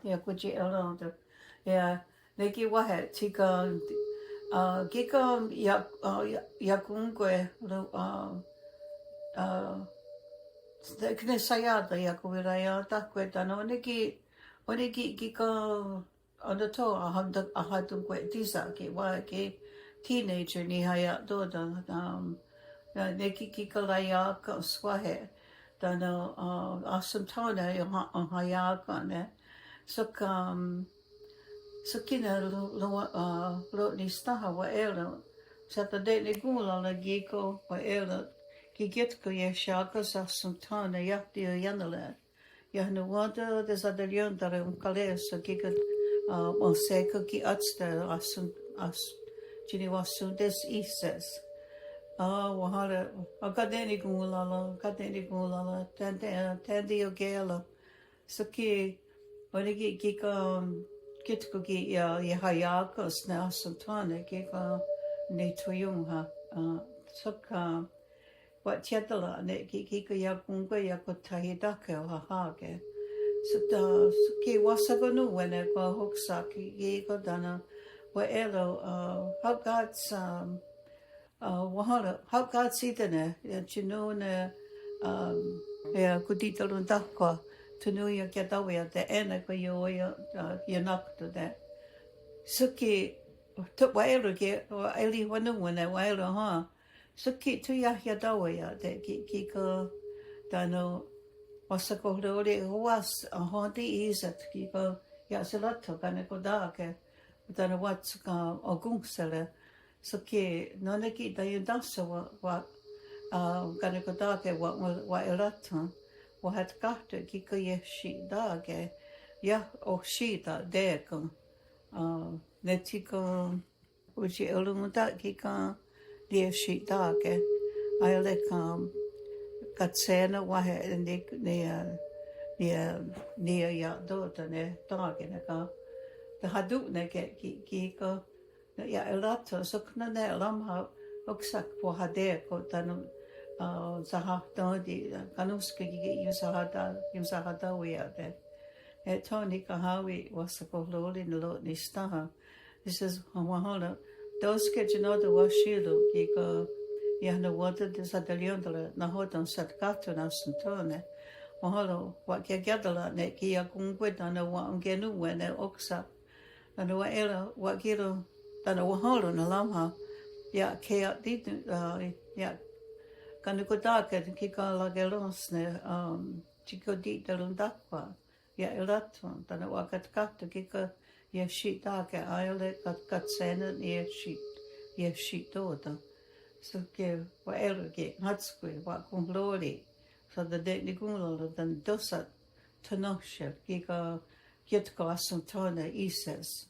ya kuji elonda ya neki wahe tika kika ya kungwe kne sayada ya kuwira ya takwe tano oneki kika to ahadun kwe tisa ki wa ki teenager ni haya doda neki kika laya ka swahe tano asantana ya haya ka ne so kina lo ni staha wa elo Saturday ni gula la giko wa elo ki get ko ye shaka sa santana ya ti yanale ya no wada de zadelion dare kale so ki ka o se ko ki atsta as chini wasu des ises wahara akadeni gula la tende o gela so ki Onigi kika kitko ki ya hayaka sna santana kika ne tuyunga soka wat chetala ne kika ya kunga ya kotahidaka hahage so ki wasagonu wene ko hoksa ki ko dana wa elo hagats wahara hagats itane chinone ya kuditalun dakwa tunu ya ketawe te ena ko yo ya nakto de suki to waelo ke eli wanu wana waelo ha suki tu ya dawe ya de ki ko dano wasako rore was hodi isat ki ko ya selato kana ko da ke dano wats ka ogungsele suki noneki da yudasa wa kana ko da ke wa elato Wahat kahte kika ye shi dage ya o shi da deko netiko uji elumuta kika ye shi dage ayole katsena wahe ne ya dota ne dage ne ka the hadu ne ke kika ya elato sokna ne lamha oksak po hadeko tanu Zaha di kanuska gi yusahada wea de Tony Kahawi was a pololi no ni staha. This is Hawahala. Those kitchenota was shido giga yahna water disadaliondala nahotan satkato na santone. Mahalo what gadala ne kia kungwedana wa ngenu wene oksa. And wa era what giro than a waholo na lamha. Ya kea did ya. Kanu ko daka kika lagelonsne chiko di dalundakwa ya elaton tana wakat kata kika ya shit daka ayole kat sena ya shit doda so ke wa elge hatskwe wa kumlori so the de nigulo dan dosat tanoshe kika yetko asantona ises